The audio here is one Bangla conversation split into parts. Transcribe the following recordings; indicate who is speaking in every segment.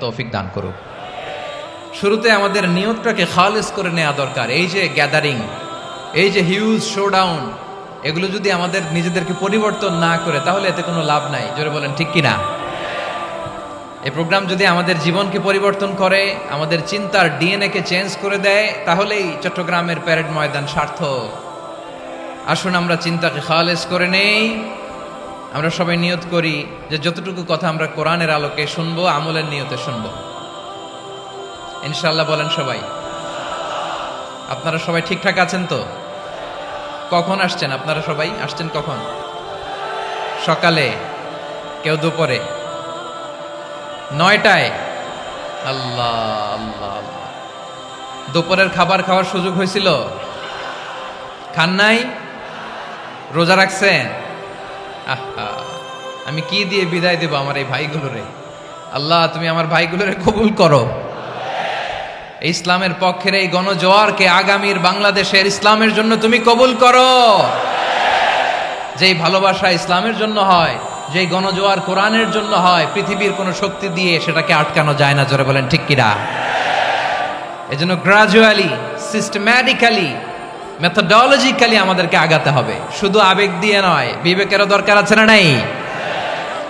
Speaker 1: তৌফিক দান করুক। শুরুতে আমাদের নিয়তটাকে খালেস করে নেওয়া দরকার। এই যে গ্যাদারিং, এই যে হিউজ শোডাউন, এগুলো যদি আমাদের নিজেদেরকে পরিবর্তন না করে তাহলে এতে কোনো লাভ নাই। জোরে বলেন ঠিক কিনা? এই প্রোগ্রাম যদি আমাদের জীবনকে পরিবর্তন করে, আমাদের চিন্তার ডিএনএ কে চেঞ্জ করে দেয়, তাহলেই চট্টগ্রামের প্যারেড ময়দান সার্থক। আসুন আমরা চিন্তাকে খালেস করে নেই। আমরা সবাই নিয়ত করি যে যতটুকু কথা আমরা কোরআনের আলোকে শুনবো, আমলের নিয়তে শুনবো ইনশাআল্লাহ। বলেন সবাই। আপনারা সবাই ঠিকঠাক আছেন তো? কখন আসছেন? আপনারা সবাই আসছেন কখন? সকালে, কেউ দুপুরে, 9টায়? আল্লাহ আল্লাহ আল্লাহ। দুপুরের খাবার খাওয়ার সুযোগ হয়েছিল? খান নাই? রোজা রাখছেন? আহা, আমি কি দিয়ে বিদায় দেব আমার এই ভাইগুলোরে? আল্লাহ তুমি আমার ভাইগুলোরে কবুল করো। ইসলামের পক্ষের এই গণজোয়ারকে আগামীর বাংলাদেশের ইসলামের জন্য তুমি কবুল করো। যেই ভালোবাসা ইসলামের জন্য হয়, যেই গণজোয়ার কোরআনের জন্য হয়, পৃথিবীর কোনো শক্তি দিয়ে সেটাকে আটকানো যায় না। জোরে বলেন ঠিক কিনা? এজন্য গ্রাজুয়ালি, সিস্টেম্যাটিক্যালি, মেথোডোলজিক্যালি আমাদেরকে আগাতে হবে, শুধু আবেগ দিয়ে নয়। বিবেকেরও দরকার আছে না নাই?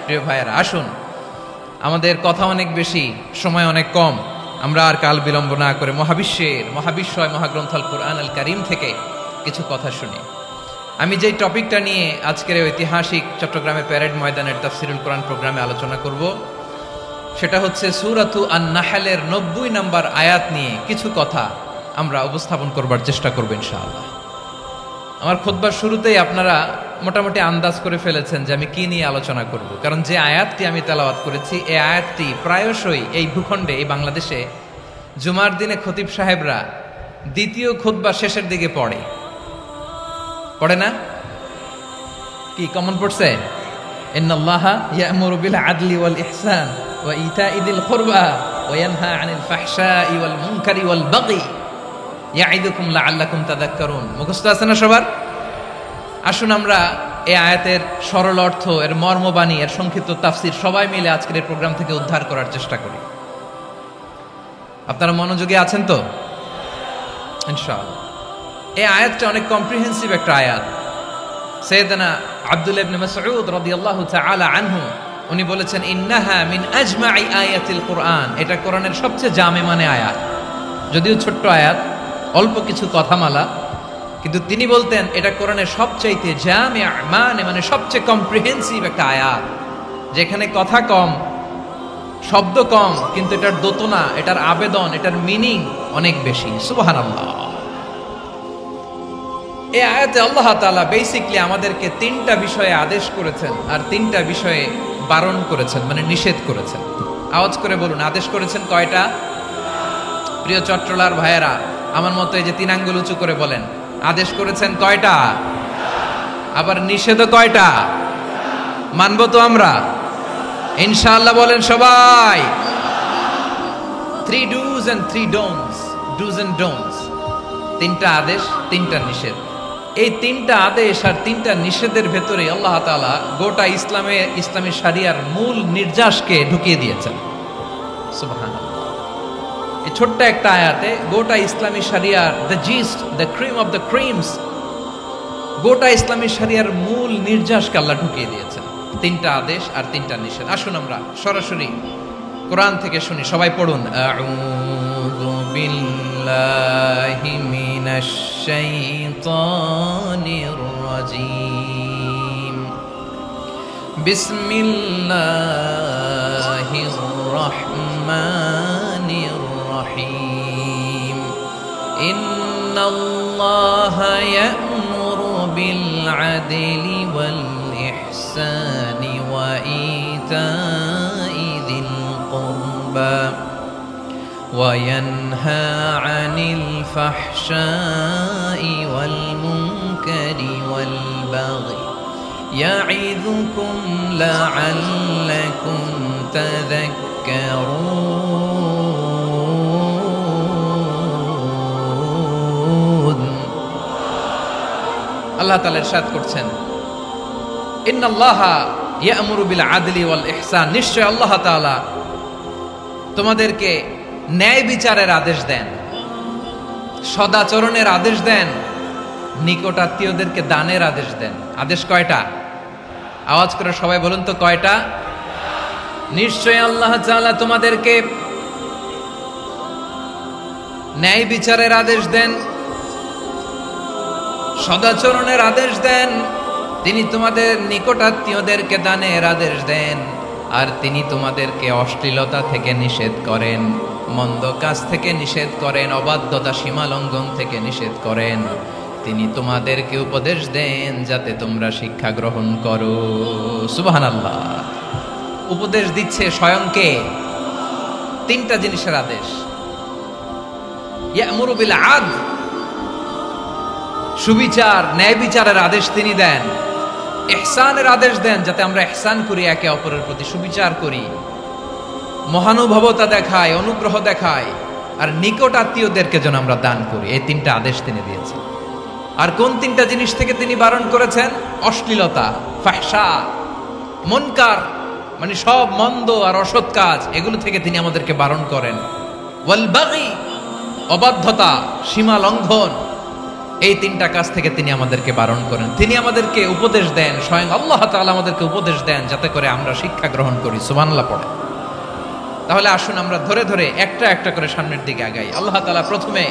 Speaker 1: প্রিয় ভাইয়েরা, আসুন, আমাদের কথা অনেক বেশি, সময় অনেক কম। আমরা আর কাল বিলম্ব না করে মহাবিশ্বয় মহাগ্রন্থ আল কুরআন আল কারীম থেকে কিছু কথা শুনি। আমি যেই টপিকটা নিয়ে আজকের ঐতিহাসিক চট্টগ্রামে প্যারেড ময়দানের তাফসিরুল কোরআন প্রোগ্রামে আলোচনা করব, সেটা হচ্ছে সূরাতু আন-নাহলের 90 নম্বর আয়াত নিয়ে কিছু কথা আমরা উপস্থাপন করবার চেষ্টা করব ইনশাআল্লাহ। আমার খুতবার শুরুতেই আপনারা মোটামুটি আন্দাজ করে ফেলেছেন যে আমি কি নিয়ে আলোচনা করব, কারণ যে আয়াতটি আমি তেলাওয়াত করেছি এই আয়াতটি প্রায়শই এই ভূখণ্ডে, এই বাংলাদেশে জুমার দিনে খতিব সাহেবরা দ্বিতীয় খুতবা শেষের দিকে পড়ে না? কি কমন পড়ছে? ইন্নাল্লাহা ইয়া'মুরু বিল আদলি ওয়াল ইহসান ওয়া ইতা'i যিল কুরবা ওয়া ইয়ানহা আনিল ফাহশাই ওয়াল মুনকারি ওয়াল বাগি ইয়া'iদুকুম লাআল্লাকুম তাযাক্কারুন। মুখস্থ আছে না সবার? আসুন আমরা এই আয়াতের সরল অর্থ, এর মর্মবাণী, এর সংক্ষিপ্ত তাফসীর সবাই মিলে আজকের এই প্রোগ্রাম থেকে উদ্ধার করার চেষ্টা করি। আপনারা মনোযোগী আছেন তো? ইনশাআল্লাহ। এই আয়াতটা অনেক কম্প্রিহেন্সিভ একটা আয়াত। সাইয়েদনা আব্দুল্লাহ ইবনে মাসউদ রাদিয়াল্লাহু তাআলা আনহু উনি বলেছেন, ইন্নাহা মিন আজমাই আয়াতিল কুরআন। এটা কোরআনের সবচেয়ে জামে মানে আয়াত। যদিও ছোট্ট আয়াত, অল্প কিছু কথামালা, কিন্তু তিনি বলতেন এটা কোরআনের সবচাইতে জামে মানে সবচেয়ে কম্প্রিহেন্সিভ একটা আয়াত, যেখানে কথা কম, শব্দ কম, কিন্তু এটার দোতনা, এটার আবেদন, এটার মিনিং অনেক বেশি। সুবহানাল্লাহ। এই আয়াতে আল্লাহ তাআলা বেসিক্যালি আমাদেরকে 3টা বিষয়ে আদেশ করেছেন আর 3টা বিষয়ে বারণ করেছেন, মানে নিষেধ করেছেন। আওয়াজ করে বলুন, আদেশ করেছেন কয়টা? প্রিয় চট্টলার ভাইয়েরা, আমার মতো এই যে 3 আঙ্গুল উঁচু করে বলেন, আদেশ করেছেন কয়টা? আবার নিষেধও কয়টা? মানবো তো আমরা ইনশাআল্লাহ? বলেন সবাই। 3 do's and 3 don'ts, do's and don'ts। 3টা আদেশ, 3টা নিষেধ। এই 3টা আদেশ আর 3টা নিষেধের ভেতরে আল্লাহ তাআলা গোটা ইসলামী শরিয়ার মূল নির্যাসকে ঢুকিয়ে দিয়েছেন। সুবহানাল্লাহ। এই ছোট্ট একটা আয়াতে গোটা ইসলামী শরিয়ার, the gist, the cream of the creams, গোটা ইসলামী শরিয়ার মূল নির্যাসকে আল্লাহ ঢুকিয়ে দিয়েছেন। 3টা আদেশ আর 3টা নিষেধ। আসুন আমরা সরাসরি কোরআন থেকে শুনি, সবাই পড়ুন। আউযু বিল্লাহি মিনাশ শাইতানির রাজীম। বিসমিল্লাহির রাহমানির রাহিম। ইন্নাল্লাহা ইয়া'মুরু বিল আদলি ওয়াল ইহসানি ওয়া ইতা'i যিল কুরবা ওয়া ইয়ানহা আনিল ফাহশাই ওয়াল মুনকারি ওয়াল বাগি ইয়া'iযুকুম লা'আল্লাকুম তাযাক্কারুন। আল্লাহ তাআলা ইরশাদ করছেন, ইন্নাল্লাহা ইয়া'মুরু বিল আদলি ওয়াল ইহসান। নিশ্চয় আল্লাহ তাআলা তোমাদেরকে ন্যায় বিচারের আদেশ দেন, সদাচরণের আদেশ দেন, নিকটাত্মীয়দেরকে দানের আদেশ দেন। আদেশ কয়টা? আওয়াজ করে সবাই বলুন তো কয়টা? নিশ্চয় আল্লাহ তাআলা তোমাদেরকে ন্যায় বিচারের আদেশ দেন, সদাচরণের আদেশ দেন, তিনি তোমাদের নিকটাত্মীয়দেরকে দানের আদেশ দেন, আর তিনি তোমাদেরকে অশ্লীলতা থেকে নিষেধ করেন, মন্দ কাজ থেকে নিষেধ করেন, অবাধ্যতা সীমা লঙ্ঘন থেকে নিষেধ করেন। তিনি তোমাদেরকে উপদেশ দেন যাতে তোমরা শিক্ষা গ্রহণ করো। সুবহানাল্লাহ। উপদেশ দিচ্ছে স্বয়ংকে। তিনটা জিনিসের আদেশ। ইয়ামুরু বিল আদল, সুবিচার ন্যায় বিচারের আদেশ তিনি দেন। ইহসানের আদেশ দেন যাতে আমরা ইহসান করি, একে অপরের প্রতি সুবিচার করি, মহানুভবতা দেখায়, অনুগ্রহ দেখায়, আর নিকট আত্মীয়দেরকে যেন আমরা দান করি। এই তিনটা আদেশ তিনি দিয়েছেন। আর কোন তিনটা জিনিস থেকে তিনি বারণ করেছেন? অশ্লীলতা, ফাহশা, মুনকার, মানে সব মন্দ আর অসৎ কাজ, এগুলো থেকে তিনি আমাদেরকে বারণ করেন। ওয়াল বাগি, অবাধ্যতা, সীমা লঙ্ঘন, এই তিনটা কাজ থেকে তিনি আমাদেরকে বারণ করেন। তিনি আমাদেরকে উপদেশ দেন, স্বয়ং আল্লাহ তাআলা আমাদেরকে উপদেশ দেন যাতে করে আমরা শিক্ষা গ্রহণ করি। সুবহানাল্লাহ পড়ে। তাহলে আসুন আমরা ধরে ধরে একটা একটা করে সামনের দিকে আগাই। আল্লাহ তাআলা প্রথমে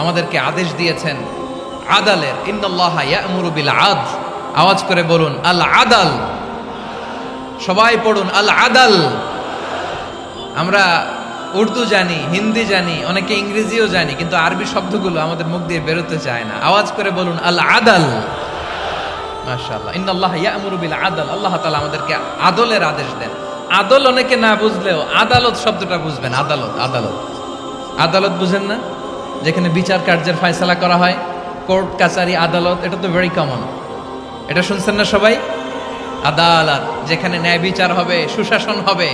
Speaker 1: আমাদেরকে আদেশ দিয়েছেন আদালের। ইন্নাল্লাহা ইয়া'মুরু বিল আদল। আওয়াজ করে বলুন আল আদাল। সবাই পড়ুন আল আদাল। আমরা উর্দু জানি, হিন্দি জানি, অনেকে ইংরেজিও জানি, কিন্তু আরবি শব্দগুলো আমাদের মুখ দিয়ে বেরোতে চায় না। আওয়াজ করে বলুন আল আদাল। মাশাআল্লাহ। ইন্নাল্লাহা ইয়া'মুরু বিল আদল। আল্লাহ তাআলা আমাদেরকে আদলের আদেশ দেন। আদল অনেকে না বুঝলেও আদালত শব্দটা বুঝবেন। আদালত, আদালত, আদালত বুঝেন না? যেখানে বিচার কার্যের ফয়সালা করা হয়, কোর্ট কাচারি আদালত, এটা তো ভেরি কমন। এটা শুনছেন না সবাই? আদালত, যেখানে ন্যায় বিচার হবে, সুশাসন হবে।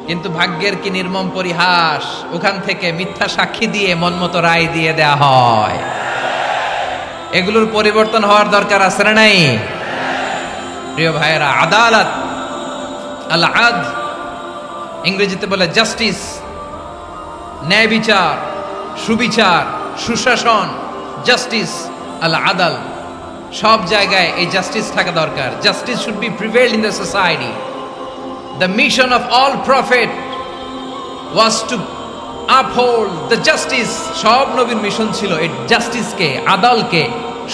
Speaker 1: কিন্তু ভাগ্যের কি নির্মম পরিহাস, ওখান থেকে মিথ্যা সাক্ষী দিয়ে মনমতো রায় দিয়ে দেয়া হয়। এগুলোর পরিবর্তন হওয়ার দরকার আছে না নাই? প্রিয় ভাইয়েরা, আদালত, আল আদল, ইংরেজিতে বলে জাস্টিস, ন্যায় বিচার, সুবিচার, সুশাসন, জাস্টিস, আল আদল, সব জায়গায় এই জাস্টিস থাকা দরকার। Justice should be prevailed in the society. The mission of all prophet was to uphold the justice. সব নবীর মিশন ছিল এই জাস্টিসকে, আদালকে,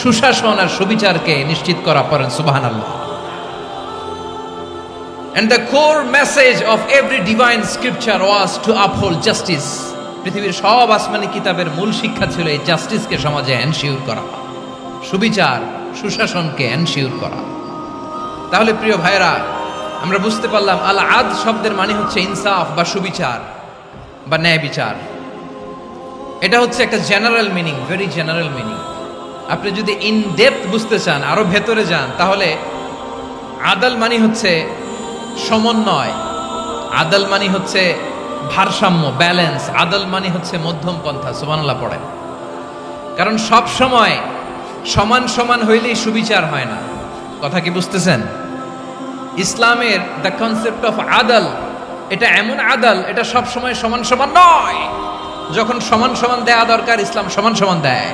Speaker 1: সুশাসন আর সুবিচারকে নিশ্চিত করা। পড়েন সুবহানাল্লাহ। And the core message of every divine scripture was to uphold justice. পৃথিবীর সব আসমানি কিতাবের মূল শিক্ষা ছিল এই জাস্টিসকে সমাজে এনশিওর করা, সুবিচার, সুশাসনকে এনশিওর করা। তাহলে প্রিয় ভাইরা, আমরা বুঝতে পারলাম আল আদল শব্দের মানে হচ্ছে ইনসাফ বা সুবিচার বা ন্যায় বিচার। এটা হচ্ছে একটা general meaning, very general meaning. আপনি যদি ইন ডেপথ বুঝতে চান, আরো ভেতরে যান, তাহলে আদল মানে হচ্ছে সমন্বয়, আদল মানে হচ্ছে ভারসাম্য, ব্যালেন্স, আদল মানে হচ্ছে মধ্যম পন্থা। সুবহানাল্লাহ পড়ে। কারণ সব সময় সমান সমান হইলেই সুবিচার হয় না। কথা কি বুঝতেছেন? ইসলামের দ্য কনসেপ্ট অফ আদল, এটা এমন আদল, এটা সব সময় সমান সমান নয়। যখন সমান সমান দেয়া দরকার, ইসলাম সমান সমান দেয়।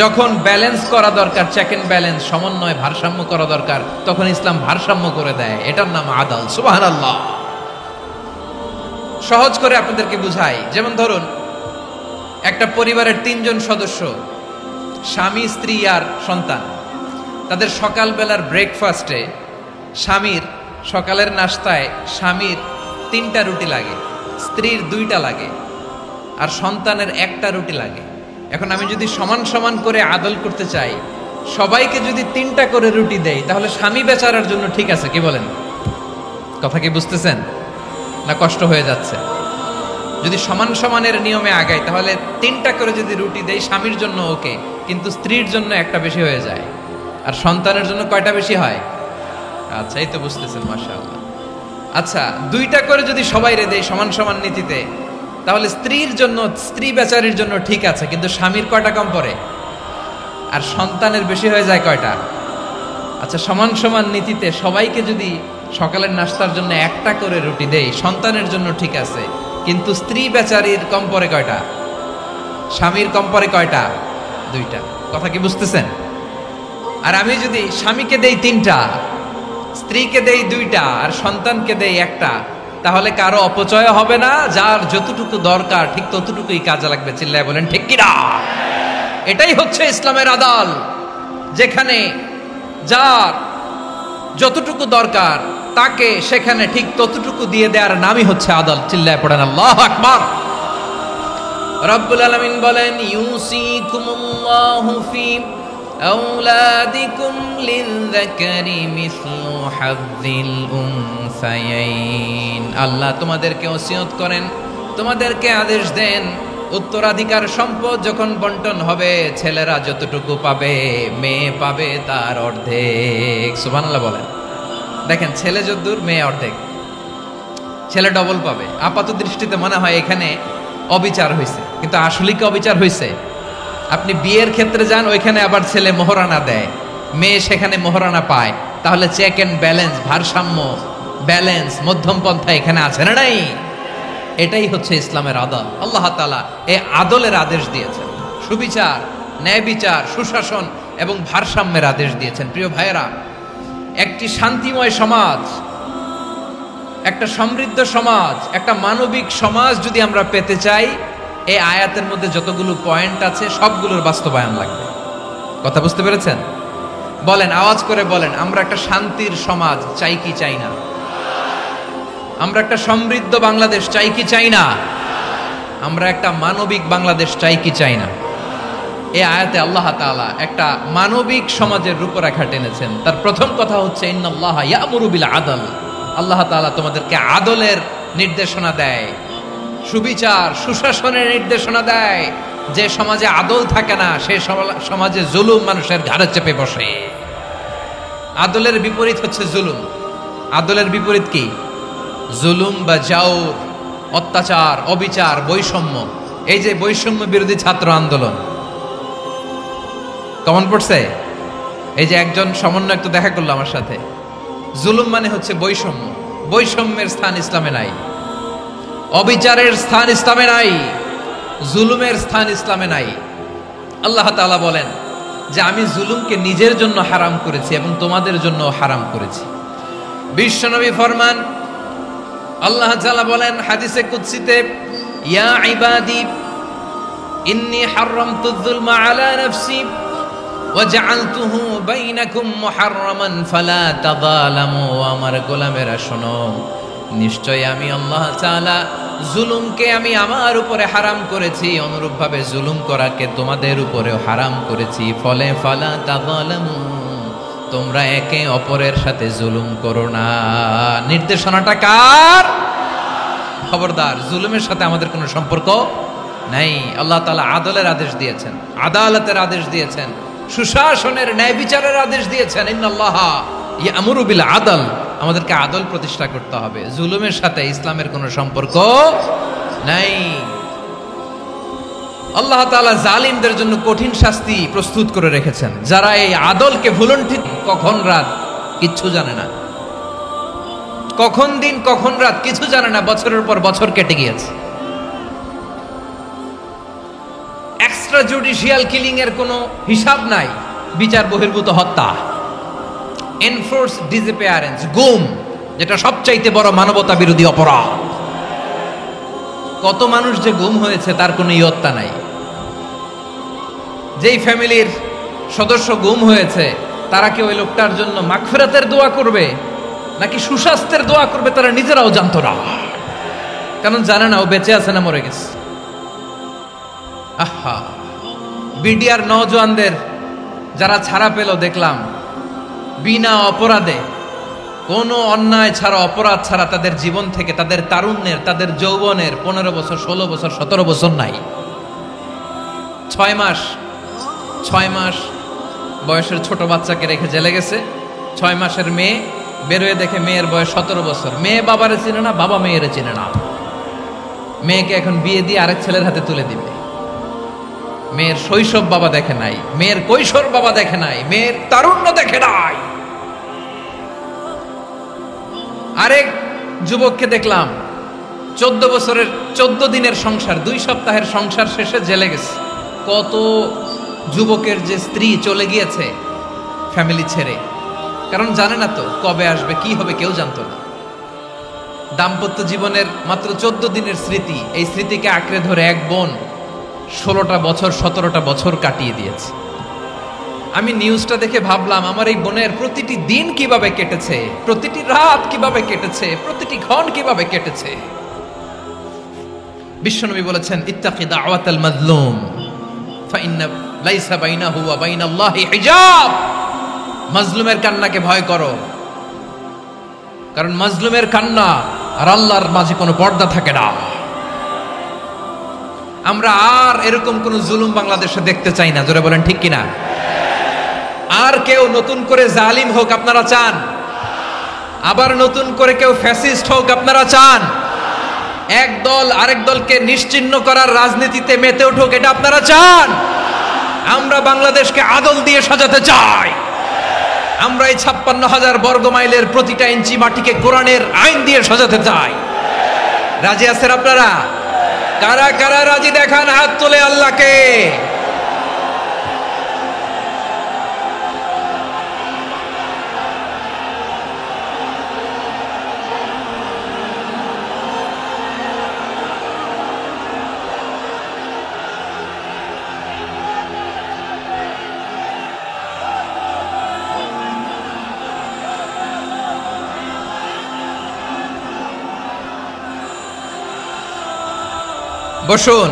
Speaker 1: যখন ব্যালেন্স করা দরকার, চেক এন্ড ব্যালেন্স, সমন্বয়, ভারসাম্য করা দরকার, তখন ইসলাম ভারসাম্য করে দেয়। এটার নাম আদল। সুবহানাল্লাহ। সহজ করে আপনাদেরকে বুঝাই। যেমন ধরুন, একটা পরিবারের 3 জন সদস্য, স্বামী, স্ত্রী আর সন্তান। তাদের সকালবেলার ব্রেকফাস্টে, স্বামীর সকালের নাস্তায় স্বামীর 3টা রুটি লাগে, স্ত্রীর 2টা লাগে, আর সন্তানের 1টা রুটি লাগে। এখন আমি যদি সমান সমান করে আদল করতে চাই, সবাইকে যদি 3টা করে রুটি দেই, তাহলে স্বামী বেচারার জন্য ঠিক আছে? কি বলেন? কথা কি বুঝতেছেন না কষ্ট হয়ে যাচ্ছে? যদি সমান সমানের নিয়মে আগাই, তাহলে 3টা করে যদি রুটি দেই, স্বামীর জন্য ওকে, কিন্তু স্ত্রীর জন্য 1টা বেশি হয়ে যায়। আর সন্তানের জন্য কয়টা বেশি হয়? আচ্ছা, এই তো বুঝতেছেন, মাশাআল্লাহ। আচ্ছা, 2টা করে যদি সবাই রে দেয় সমান সমান নীতিতে, তাহলে স্ত্রীর জন্য, স্ত্রী বেচারির জন্য ঠিক আছে, কিন্তু স্বামীর কয়টা কম পড়ে? আর সন্তানের বেশি হয়ে যায় কয়টা? আচ্ছা, সমান সমান নীতিতে সবাইকে যদি সকালের নাস্তার জন্য 1টা করে রুটি দেই, সন্তানের জন্য ঠিক আছে, কিন্তু স্ত্রী বেচারির কম পরে কয়টা? স্বামীর কম পরে কয়টা? দুইটা। কথা কি বুঝতেছেন? আর আমি যদি স্বামীকে দেই তিনটা, স্ত্রীকে দেই দুইটা, আর সন্তানকে দেই একটা, তাহলে কারো অপচয় হবে না। যার যতটুকু দরকার ঠিক ততটুকুই কাজে লাগবে। চিল্লায় বলেন ঠিক কিনা? এটাই হচ্ছে ইসলামের আদল, যেখানে যার যতটুকু দরকার তাকে সেখানে ঠিক ততটুকু দিয়ে দেওয়ার নামই হচ্ছে আদল। চিল্লায় পড়েন আল্লাহু আকবার। রব্বুল আলামিন বলেন, ইউসিকুমুল্লাহু ফি আওলাদিকুম লিযযাকারি মিসলু হাযযিল উনসায়াইন। আল্লাহ তোমাদেরকে ওসিয়ত করেন, তোমাদেরকে আদেশ দেন, উত্তরাধিকার সম্পদ যখন বন্টন হবে ছেলেরা যতটুকু পাবে মেয়ে পাবে তার অর্ধেক। সুবহানাল্লাহ বলেন। দেখেন, ছেলে যদ্দূর মেয়ে অর্ধেক, ছেলে ডবল পাবে। আপাত দৃষ্টিতে মনে হয় এখানে অবিচার হয়েছে, কিন্তু আসলে কি অবিচার হয়েছে? আপনি বিয়ের ক্ষেত্রে যান, ওইখানে আবার ছেলে মোহরানা দেয়, মেয়ে সেখানে মোহরানা পায়। তাহলে চেক এন্ড ব্যালেন্স, ভারসাম্য, ব্যালেন্স, মধ্যম পন্থা এখানে আছে না নাই? এটাই হচ্ছে ইসলামের আদল। আল্লাহ তাআলা এই আদলের আদেশ দিয়েছেন, সুবিচার, ন্যায় বিচার, সুশাসন এবং ভারসাম্যের আদেশ দিয়েছেন। প্রিয় ভাইয়েরা, একটি শান্তিময় সমাজ, একটা সমৃদ্ধ সমাজ, একটা মানবিক সমাজ যদি আমরা পেতে চাই, এই আয়াতের মধ্যে যতগুলো পয়েন্ট আছে সবগুলোর বাস্তবায়ন লাগবে। কথা বুঝতে পেরেছেন? বলেন, আওয়াজ করে বলেন, আমরা একটা শান্তির সমাজ চাই কি চাই না? আমরা একটা সমৃদ্ধ বাংলাদেশ চাই কি চাই না? আমরা একটা মানবিক বাংলাদেশ চাই কি চাই না? এই আয়াতে আল্লাহ তাআলা একটা মানবিক সমাজের রূপরেখা টেনেছেন। তার প্রথম কথা হচ্ছে, ইন্নাল্লাহা ইয়ামুরু বিল আদল। আল্লাহ তাআলা তোমাদেরকে আদলের নির্দেশনা দেয়, সুবিচার, সুশাসনের নির্দেশনা দেয়। যে সমাজে আদল থাকে না সেই সমাজে জুলুম মানুষের ঘাড়ে চেপে বসে। আদলের বিপরীত হচ্ছে জুলুম। আদলের বিপরীত কি? জুলুম বা জাওর, অত্যাচার, অবিচার, বৈষম্য। এই যে বৈষম্য বিরোধী ছাত্র আন্দোলন কমন পড়ছে? এই যে একজন সমন্বয়ক তো দেখা করলো আমার সাথে। জুলুম মানে হচ্ছে বৈষম্য। বৈষম্যের স্থান ইসলামে নাই, অবিচারের স্থান ইসলামে নাই, জুলুমের স্থান ইসলামে নাই। আল্লাহ তাআলা বলেন যে আমি জুলুমকে নিজের জন্য হারাম করেছি এবং তোমাদের জন্য হারাম করেছি। বিশ্বনবী ফরমান, আল্লাহ তাআলা বলেন হাদিসে কুদসিতে, ইয়া ইবাদি ইন্নী হারামতুয যুলমা আলা নাফসি ওয়া জাআলতুহু বাইনাকুম মুহাররামান ফালা তাযালামু। আমার গোলামেরা শোনো, নিশ্চয় আমি আল্লাহ তাআলা জুলুমকে আমি আমার উপরে হারাম করেছি, অনুরূপভাবে জুলুম করাকে তোমাদের উপরেও হারাম করেছি। ফলে ফালা তাযালামু, তোমরা একে অপরের সাথে জুলুম করো না। নির্দেশনাটা কার? খবরদার, জুলুমের সাথে আমাদের কোনো সম্পর্ক নাই। আল্লাহ তাআলা আদলের আদেশ দিয়েছেন, আদালতের আদেশ দিয়েছেন, সুশাসনের, ন্যায় বিচারের আদেশ দিয়েছেন। ইন্নাল্লাহা ইয়ামুরু বিল আদল। আমাদেরকে আদল প্রতিষ্ঠা করতে হবে। জুলুমের সাথে ইসলামের কোনো সম্পর্ক নাই। আল্লাহ তাআলা জালিমদের জন্য কঠিন শাস্তি প্রস্তুত করে রেখেছেন। যারা এই আদলকে ভুলণ্ঠিত, কখন রাত কিচ্ছু জানে না, কখন দিন কখন রাত কিছু জানে না, বছরের পর বছর কেটে গিয়েছে। এক্সট্রা জুডিশিয়াল কিলিং এর কোনো হিসাব নাই, বিচার বহির্ভূত হত্যা, এনফোর্স ডিসঅ্যাপিয়ারেন্স, গুম, যেটা সবচাইতে বড় মানবতা বিরোধী অপরাধ। কত মানুষ যে গুম হয়েছে তার কোনো ইয়ত্তা নাই। যেই ফ্যামিলির সদস্য গুম হয়েছে তারা কি ওই লোকটার জন্য মাগফিরাতের দোয়া করবে নাকি সুস্বাস্থ্যের দোয়া করবে তারা নিজেরাও জানতো না, কারণ জানে না ও বেঁচে আছে না মরে গেছে। আহা, বিডিআর নওজোয়ানদের যারা ছাড়া পেল দেখলাম, বিনা অপরাধে, কোনো অন্যায় ছাড়া, অপরাধ ছাড়া তাদের জীবন থেকে, তাদের তারুণ্যের, তাদের যৌবনের 15 বছর, 16 বছর, 17 বছর নাই, 6 মাস বয়সের ছোট বাচ্চাকে রেখে জেলে গেছে। 6 মাসের মেয়ে বেরোয় দেখে মেয়ের বয়স 17 বছর। মেয়ে বাবারে চিনে না, বাবা মেয়েরে চিনে না। মেয়েকে এখন বিয়ে দিয়ে আরেক ছেলের হাতে তুলে দিবে। মেয়ের শৈশব বাবা দেখে নাই, মেয়ের কৈশোর বাবা দেখে নাই, মেয়ের তারুণ্য দেখে নাই। আরেক যুবককে দেখলাম 14 বছরের 14 দিনের সংসার, 2 সপ্তাহের সংসার শেষে জেলে গেছে। কত যুবকের যে স্ত্রী চলে গিয়েছে ফ্যামিলি ছেড়ে, কারণ জানে না তো কবে আসবে, কি হবে, কেউ জানতো না। দাম্পত্য জীবনের মাত্র 14 দিনের স্মৃতি, এই স্মৃতিকে আঁকড়ে ধরে এক বোন 16টা বছর 17টা বছর কাটিয়ে দিয়েছে। আমি নিউজটা দেখে ভাবলাম, আমার এই বোনের প্রতিটি দিন কিভাবে কেটেছে, প্রতিটি রাত কিভাবে কেটেছে, প্রতিটি ক্ষণ কিভাবে কেটেছে। বিশ্বনবী বলেছেন, ইত্তাকি দাওয়াতাল মাজলুম ফাইন্না লাইসা বাইনাহু ওয়া বাইনাল্লাহি হিজাব। মাজলুমের কান্নাকে ভয় করো, কারণ মাজলুমের কান্না আর আল্লাহর মাঝে কোনো পর্দা থাকে না। আমরা আর এরকম কোন জুলুম বাংলাদেশে দেখতে চাই না, জোরে বলেন ঠিক কিনা? আর কেউ নতুন করে জালিম হোক আপনারা চান? আবার নতুন করে কেউ ফ্যাসিস্ট হোক আপনারা চান? এক দল আরেক দলকে নিশ্চিহ্ন করার রাজনীতিতে মেতে উঠুক, এটা আপনারা চান? আমরা বাংলাদেশকে আদল দিয়ে সাজাতে চাই। আমরা এই 56,000 বর্গ মাইলের প্রতিটা ইঞ্চি মাটিকে কোরআনের আইন দিয়ে সাজাতে চাই। রাজি আছেন আপনারা? কারা কারা রাজি দেখান হাত তুলে আল্লাহকে। বসুন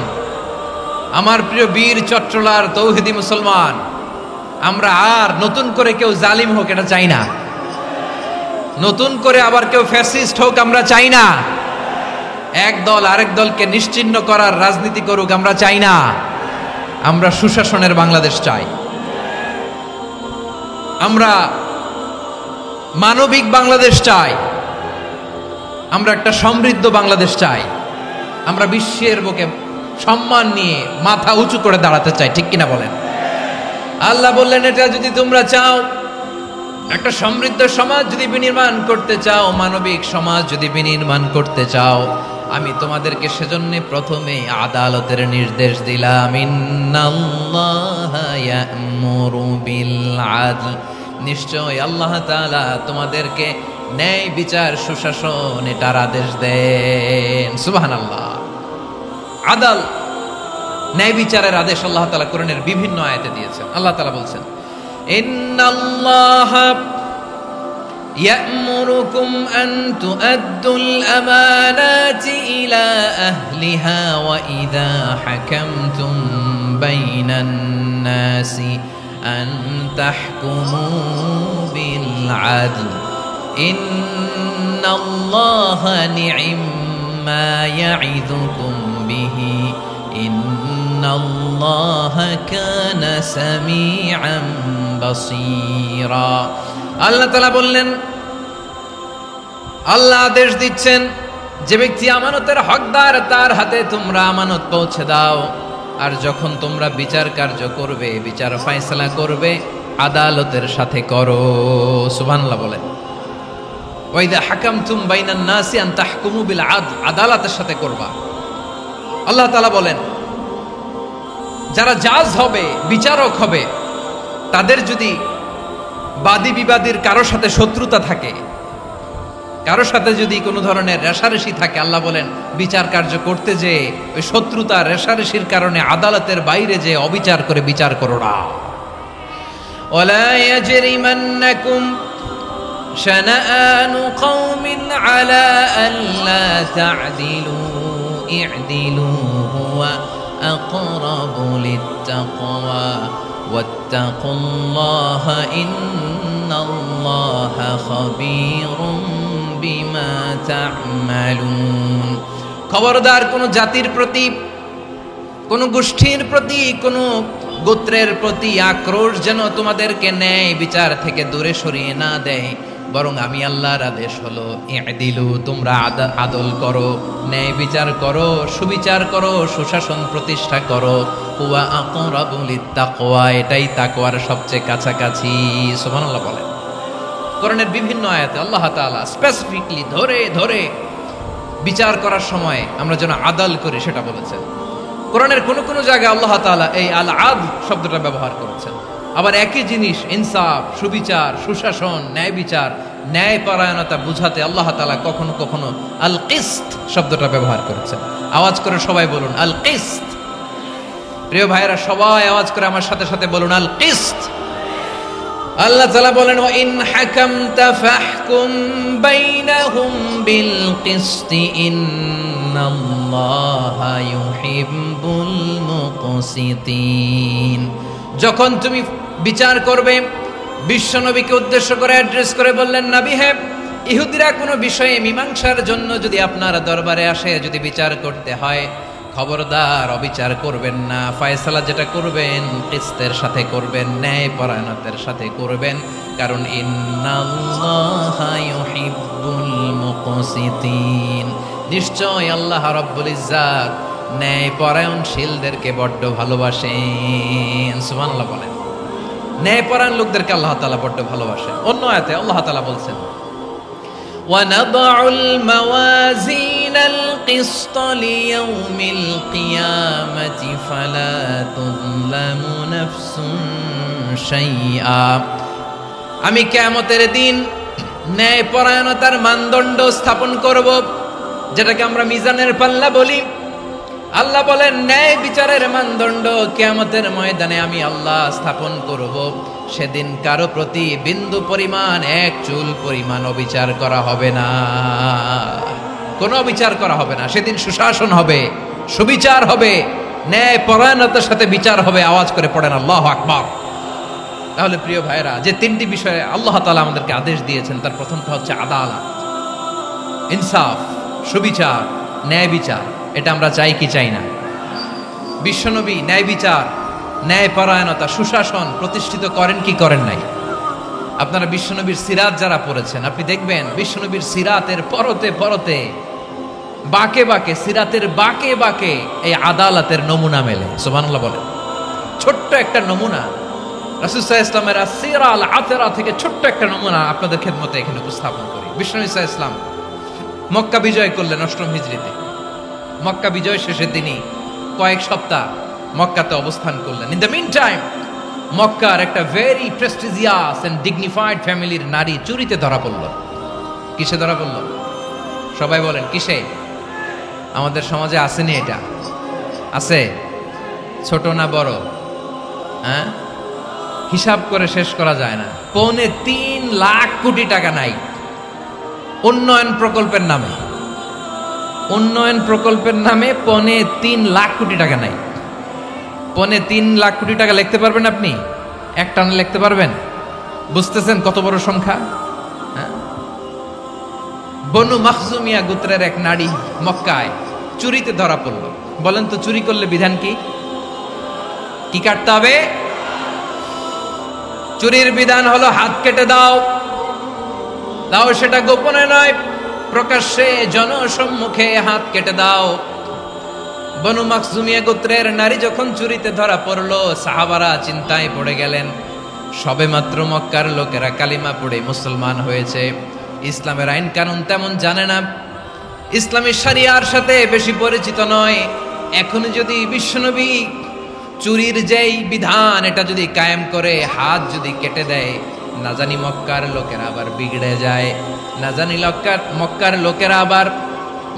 Speaker 1: আমার প্রিয় বীর চট্টলার তৌহিদি মুসলমান, আমরা আর নতুন করে কেউ জালিম হোক এটা চাই না, নতুন করে আবার কেউ ফ্যাসিস্ট হোক আমরা চাই না, এক দল আরেক দলকে নিশ্চিহ্ন করার রাজনীতি করুক আমরা চাই না। আমরা সুশাসনের বাংলাদেশ চাই, আমরা মানবিক বাংলাদেশ চাই, আমরা একটা সমৃদ্ধ বাংলাদেশ চাই, আমরা বিশ্বের বুকে সম্মান নিয়ে মাথা উঁচু করে দাঁড়াতে চাই, ঠিক কিনা বলেন? আল্লাহ বললেন, এটা যদি তোমরা চাও, একটা সমৃদ্ধ সমাজ যদি বিনির্মাণ করতে চাও, মানবিক সমাজ যদি বিনির্মাণ করতে চাও, আমি তোমাদেরকে সেজন্য প্রথমে আদালতের নির্দেশ দিলাম। ইন্নাল্লাহা ইয়া'মুরু বিল আদল, নিশ্চয় আল্লাহ তাআলা তোমাদেরকে ন্যায় বিচার সুশাসন এটার আদেশ দেন। সুবহানাল্লাহ। আদাল, ন্যায় বিচারের আদেশ আল্লাহ তাআলা কোরআনের বিভিন্ন আয়াতে দিয়েছেন। আল্লাহ তাআলা বলছেন, ইন্নাল্লাহা ইয়া'মুরুকুম আন তুআদ্দুল আমানাতি ইলা আহলিহা ওয়া ইযা হাকামতুম বাইনান নাসি আন তাহকুমু বিল আদল ইন্নাল্লাহা নি'ম্মা ইয়া'iযুকুম বিহি ইন্নাল্লাহা কানা সামিআন বাসীরা। আল্লাহ তাআলা বললেন, আল্লাহ আদেশ দিচ্ছেন, যে ব্যক্তি আমানতের হকদার তার হাতে তোমরা আমানত পৌঁছে দাও, আর যখন তোমরা বিচার কার্য করবে, বিচার ফয়সালা করবে, আদালতের সাথে করো। সুবহানাল্লাহ বলেন। ওয়া ইযা হাকামতুম বাইনান নাসি আন তাহকুমু বিল আদল, আদালতের সাথে করবা। আল্লাহ তাআলা বলেন, যারা জাজ হবে, বিচারক হবে, তাদের যদি বাদী বিবাদীর কারোর সাথে শত্রুতা থাকে, কারোর সাথে যদি কোনো ধরনের রেষারেষি থাকে, আল্লাহ বলেন বিচার কার্য করতে যে ওই শত্রুতা রেষারেষির কারণে আদালতের বাইরে যে অবিচার করে বিচার করো না। ওয়ালা ইয়াজরিমান্নাকুম শানাআনু কওমিন আলা আল্লা তা'দিলু i'দিলু হুয়া আকরাবু লিত্তাকওয়া ওয়াত্তাকুল্লাহা ইন্নাল্লাহা খাবীরুম বিমা তা'মালুন। খবরদার কোন জাতির প্রতি, কোন গোষ্ঠীর প্রতি, কোন গোত্রের প্রতি আক্রোশ যেন তোমাদেরকে ন্যায় বিচার থেকে দূরে সরিয়ে না দেয়, বরং আমি আল্লাহর আদেশ হলো ই'দিলু, তোমরা আদল করো, ন্যায় বিচার করো, সুবিচার করো, সুশাসন প্রতিষ্ঠা করো। হুয়া আকরাবু লিত্তাকওয়া, এটাই তাকওয়ার সবচেয়ে কাছাকাছি। সুবহানাল্লাহ বলেন। কোরআনের বিভিন্ন আয়াতে আল্লাহ তাআলা স্পেসিফিকলি ধরে ধরে বিচার করার সময় আমরা যেন আদাল করি সেটা বলেছেন। কোরআনের কোন কোন জায়গায় আল্লাহ তাআলা এই আল আদল শব্দটা ব্যবহার করেছেন। আবার একই জিনিস ইনসাফ, সুবিচার, সুশাসন, ন্যায় বিচার, ন্যায় পরায়ণতা বুঝাতে আল্লাহ তাআলা কখনো কখনো আল কিসত শব্দটা ব্যবহার করেছেন। আওয়াজ করে সবাই বলুন আল কিসত। প্রিয় ভাইরা, সবাই আওয়াজ করে আমার সাথে সাথে বলুন আল কিসত। আল্লাহ তাআলা বলেন ওয়া ইন হাকামতা ফাহকুম বাইনাহুম বিল কিসতি ইন্নাল্লাহা ইউহিব্বুল মুকসিতিন। যখন তুমি বিচার করবে, বিশ্বনবীকে উদ্দেশ্য করে অ্যাড্রেস করে বললেন, নবী হে, ইহুদিরা কোনো বিষয়ে মীমাংসার জন্য যদি আপনার দরবারে আসে, যদি বিচার করতে হয়, খবরদার অবিচার করবেন না। ফয়সালা যেটা করবেন কিসতের সাথে করবেন, ন্যায় পরায়ণতার সাথে করবেন, কারণ ইন্নাল্লাহা ইউহিব্বুল মুকসিতিন, নিশ্চয় আল্লাহ রাব্বুল ইজ্জাত ন্যায় পরায়ণশীলদেরকে বড্ড ভালোবাসেন। সুবহানাল্লাহ বলেন। ন্যায় পরায়ণ লোকদেরকে আল্লাহ তাআলা বড্ড ভালোবাসেন। অন্য আয়াতে আল্লাহ তাআলা বলছেন وَنَضَعُ الْمَوَازِينَ الْقِسْطَ لِيَوْمِ الْقِيَامَةِ فَلَا تُظْلَمُ نَفْسٌ شَيْئًا। আমি কিয়ামতের দিন ন্যায় পরায়ণতার মানদণ্ড স্থাপন করব, যেটাকে আমরা মিজানের পাল্লা বলি। আল্লাহ বলেন ন্যায় বিচারের মানদণ্ড কিয়ামতের ময়দানে আমি আল্লাহ স্থাপন করব। সেদিন কারো প্রতি বিন্দু পরিমাণ, এক চুল পরিমাণ অবিচার করা হবে না, কোনো অবিচার করা হবে না। সেদিন সুশাসন হবে, সুবিচার হবে, ন্যায় পরায়ণতার সাথে বিচার হবে। আওয়াজ করে পড়েন আল্লাহু আকবার। তাহলে প্রিয় ভাইরা, যে তিনটি বিষয়ে আল্লাহ তাআলা আমাদেরকে আদেশ দিয়েছেন, তার প্রথমটা হচ্ছে আদালত, ইনসাফ, সুবিচার, ন্যায় বিচার। এটা আমরা চাই কি চাই না? বিশ্বনবী ন্যায় বিচার, ন্যায় পরায়ণতা, সুশাসন প্রতিষ্ঠিত করেন কি করেন নাই? আপনারা বিশ্বনবীর সিরাত যারা পড়েছেন, আপনি দেখবেন বিশ্বনবীর সিরাতের পরতে পরতে, বাঁকে বাঁকে, সিরাতের বাঁকে বাঁকে এই আদালতের নমুনা মেলে। সুবহানাল্লাহ বলেন। ছোট্ট একটা নমুনা রাসূল সাল্লাল্লাহু আলাইহি ওয়াসাল্লামের আসিরা আল আতরা থেকে ছোট্ট একটা নমুনা আপনাদের খেদমতে এখানে উপস্থাপন করি। বিশ্বনবী সাল্লাল্লাহু আলাইহি ওয়াসাল্লাম মক্কা বিজয় করলেন ৮ম হিজরিতে। মক্কা বিজয় শেষে তিনি কয়েক সপ্তাহ মক্কাতে অবস্থান করলেন। ইন দ্য মিন টাইম মক্কার একটা ভেরি প্রেস্টিজিয়াস এন্ড ডিগনিফাইড ফ্যামিলির নারী চুরিতে ধরা পড়ল। কিসে ধরা পড়ল? সবাই বলেন কিসে? আমাদের সমাজে আসেনি এটা? আছে? ছোট না বড়? হ্যাঁ, হিসাব করে শেষ করা যায় না। ৩.৫ লাখ কোটি টাকা নাই উন্নয়ন প্রকল্পের নামে। উন্নয়ন প্রকল্পের নামে ৩.৫ লাখ কোটি টাকা নাই। ৩.৫ লাখ কোটি টাকা লিখতে পারবেন আপনি? এক টানে লিখতে পারবেন? বুঝতেছেন কত বড় সংখ্যা? বনু মাখজুমিয়া গোত্রের এক নারী মক্কায় চুরিতে ধরা পড়ল। বলেন তো চুরি করলে বিধান কি? কি কাটতে হবে? চুরির বিধান হলো হাত কেটে দাও। দাও সেটা গোপনে নয়, প্রকাশ্যে জনসম্মুখে হাত কেটে দাও। বনু মাখজুমিয়া গোত্রের নারী যখন চুরিতে ধরা পড়লো, সাহাবারা চিন্তায় পড়ে গেলেন। সবেমাত্র মক্কার লোকেরা কালিমা পড়ে মুসলমান হয়েছে, ইসলামের আইন কানুন তেমন জানে না, ইসলামী শরিয়ার সাথে বেশি পরিচিত নয়। এখন যদি বিশ্বনবী চুরির যেই বিধান এটা যদি কায়েম করে হাত যদি কেটে দেয়, না জানি মক্কার লোকেরা আবার বিগড়ে যায়, না জানি মক্কার লোকেরা আবার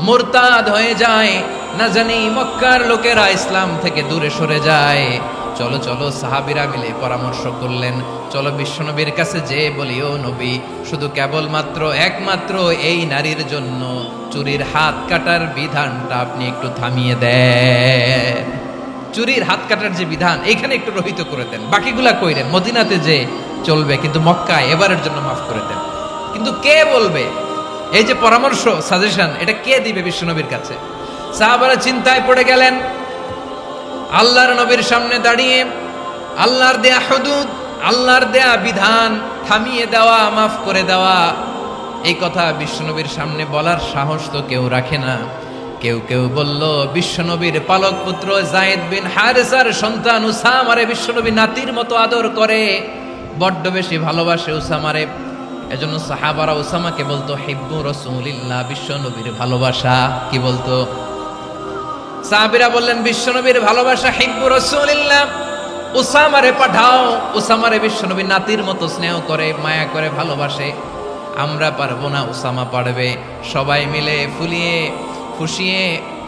Speaker 1: মুরতাদ হয়ে যায়, না জানি মক্কার লোকেরা ইসলাম থেকে দূরে সরে যায়। চলো চলো, সাহাবীরা মিলে পরামর্শ করলেন, চলো বিশ্বনবীর কাছে যে বলি, ও নবী, শুধু কেবলমাত্র একমাত্র এই নারীর জন্য চুরির হাত কাটার বিধানটা আপনি একটু থামিয়ে দেন। চুরির হাত কাটার যে বিধান এইখানে একটু রহিত করে দেন, বাকিগুলা কইরেন মদিনাতে যে চলবে, কিন্তু মক্কায় এবারের জন্য মাফ করে দেন। কিন্তু কে বলবে? এই যে পরামর্শ, সাজেশন, এটা কে দিবে বিশ্বনবীর কাছে? সাহাবারা চিন্তায় পড়ে গেলেন। আল্লাহর নবীর সামনে দাঁড়িয়ে আল্লাহর দেয়া হুদুদ, আল্লাহর দেয়া বিধান থামিয়ে দেওয়া, মাফ করে দেওয়া, এই কথা বিশ্বনবীর সামনে বলার সাহস তো কেউ রাখে না। কেউ কেউ বলল, বিশ্বনবীর পালক পুত্র যায়েদ বিন হারেসার সন্তান উসামারে বিশ্বনবী নাতির মতো আদর করে, বড্ড বেশি ভালোবাসে উসামারে। এজন্য সাহাবারা উসামাকে বলতো হিব্বু রাসূলিল্লাহ, বিশ্ব নবীর ভালোবাসা। কি বলতো? সাহাবীরা বললেন বিশ্ব নবীর ভালোবাসা হিব্বু রাসূলিল্লাহ, উসামারে পাঠাও। উসামারে বিশ্ব নবীর নাতির মতো স্নেহ করে, মায়া করে, ভালোবাসে। আমরা পারবো না, উসামা পারবে। সবাই মিলে ফুলিয়ে ফুসিয়ে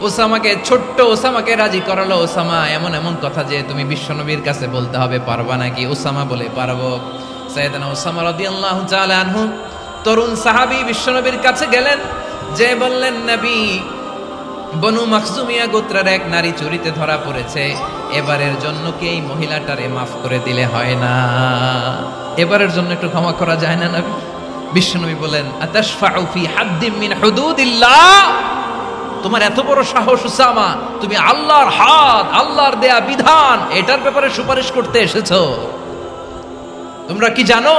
Speaker 1: ওসামাকে, ছোট্ট ওসামাকে রাজি করালো। ওসামা এমন এমন কথা যে তুমি বিশ্বনবীর কাছে বলতে হবে, পারবা নাকি? ওসামা বলে পারবো। সাইয়েদনা ওসামা রাদিয়াল্লাহু তাআলা আনহু তরুণ সাহাবী বিশ্বনবীর কাছে গেলেন, যে বললেন নবী, বনু মাখজুমিয়া গোত্রের এক নারী চুরিতে ধরা পড়েছে, এবারের জন্য কি এই মহিলাটারে মাফ করে দিলে হয় না? এবারের জন্য একটু ক্ষমা করা যায় না নবী? বিশ্বনবী বলেন, আতাশফাউ ফি হাদ্দিম মিন হুদুদিল্লাহ, তোমার এত বড় সাহস উসামা, তুমি আল্লাহর হাদ, আল্লাহর দেয়া বিধান, এটার ব্যাপারে সুপারিশ করতে এসেছো? তোমরা কি জানো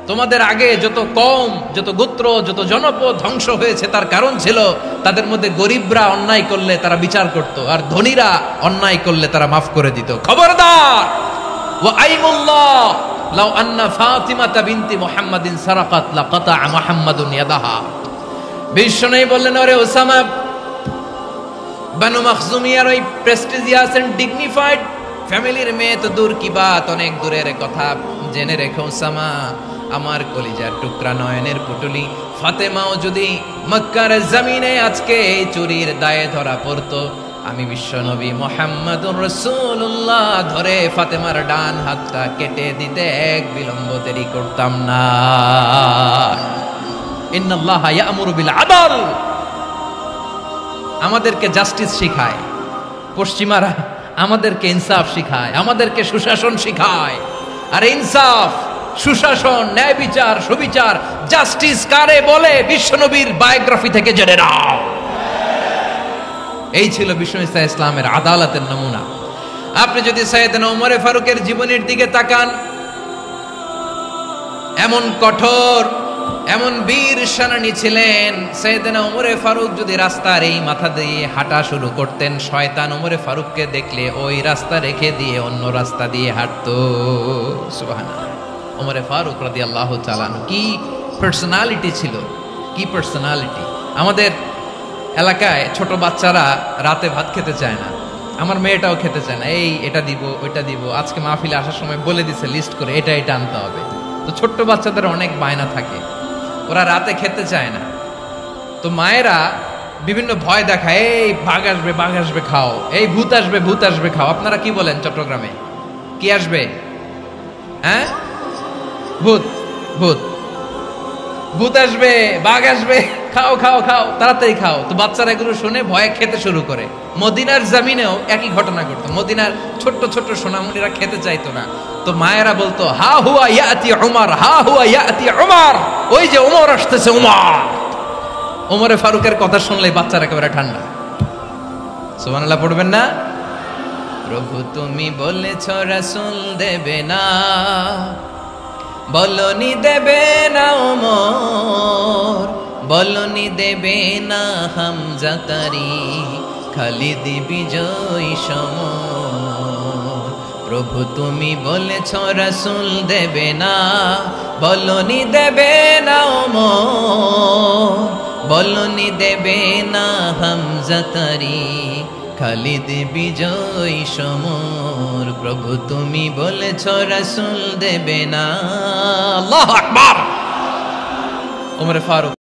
Speaker 1: তোমাদের আগে যত কওম, যত গোত্র, যত জনপদ ধ্বংস হয়েছে তার কারণ ছিল তাদের মধ্যে গরিবরা অন্যায় করলে তারা বিচার করত, আর ধনীরা অন্যায় করলে তারা মাফ করে দিত। খবরদার! ওয়া আইমুল্লাহ লাউ আন্না ফাতিমাতা বিনতি মুহাম্মাদিন সারাকাত লাকাতা মুহাম্মাদুন ইয়াদাহা। বিশ্বনবী বললেন, ওরে ওসামা, বানু মাখজুমিয়ার ওই প্রেস্টিজিয়াস এন্ড ডিগনিফাইড ফ্যামিলির মেয়ে তো দূর কি বাত, অনেক দূরের কথা। জেনে রেখো ওসামা, আমার কলিজার টুকরা, নয়নের পুটুলি ফাতেমাও যদি মক্কার জমিনে আজকে এই চুরির দায়ে ধরা পড়তো, আমি বিশ্বনবী মুহাম্মাদুর রাসূলুল্লাহ ধরে ফাতেমার ডান হাতটা কেটে দিতে এক বিলম্ব দেরি করতাম না। ইন্নাল্লাহা ইয়া'মুরু বিল আদল, আমাদেরকে জাস্টিস শিখায়। পশ্চিমারা আমাদেরকে ইনসাফ শিখায়, আমাদেরকে সুশাসন শিখায়। আর ইনসাফ, সুশাসন, ন্যায় বিচার, সুবিচার, জাস্টিস কারে বলে বিশ্বনবীর বায়োগ্রাফি থেকে জেনে নাও। এই ছিল বিশ্বনবী ইসলামের আদালতের নমুনা। আপনি যদি সাইয়েদনা ওমর ফারুকের জীবনের দিকে তাকান, এমন কঠোর, এমন বীর সেনানী ছিলেন। সাইয়েদনা ওমর ফারুক যদি রাস্তার এই মাথা দিয়ে হাঁটা শুরু করতেন, শয়তান ওমর ফারুককে দেখলে ওই রাস্তা রেখে দিয়ে অন্য রাস্তা দিয়ে হাঁটতো। সুবহানাল্লাহ। ওমর ফারুক রাদিয়াল্লাহু তাআলা কি পার্সোনালিটি ছিল, কি পার্সোনালিটি! আমাদের এলাকায় ছোট বাচ্চারা রাতে ভাত খেতে চায় না, আমার মেয়েটাও খেতে চায় না। এই এটা দিব, ওইটা দিব, আজকে মাহফিলে আসার সময় বলে দিছে লিস্ট করে এটা এটা আনতে হবে। তো ছোট্ট বাচ্চাদের অনেক বায়না থাকে, ওরা রাতে খেতে চায় না। তো মায়েরা বিভিন্ন ভয় দেখায়, এই বাঘ আসবে, বাঘ আসবে খাও, এই ভূত আসবে, ভূত আসবে খাও। আপনারা কি বলেন চট্টগ্রামে? কি আসবে? হ্যাঁ, ভূত, ভূত, ভূত আসবে, বাঘ আসবে, খাও খাও খাও, তাড়াতাড়ি খাও। তো বাচ্চারা এগুলো শুনে ভয়ে খেতে শুরু করে। মদিনার জমিনেও একই ঘটনা ঘটতো। মদিনার ছোট্ট ছোট্ট সোনামণিরা খেতে চাইতো না। তো মায়েরা বলতো, হা হুয়া ইয়াতি উমর, হা হুয়া ইয়াতি উমর, ওই যে ওমর আসতেছে, ওমর। ওমরে ফারুকের কথা শুনলে বাচ্চারা একেবারে ঠান্ডা। সুবহানাল্লাহ পড়বেন না? প্রভু তুমি বলেছ রাসূল দেবে না, বলনি দেবে না ওমর, বলনি দেবে না হামজা তারি, খালিদ বিজয় সমর। প্রভু তুমি বলেছ রাসূল দেবে না, বলনি দেবে না ওমর, বলনি দেবে না হামজা তারি, খালিদ বিজয় সমর। প্রভু তুমি বলেছ রাসূল দেবে না। আল্লাহু আকবার। ওমর ফারুক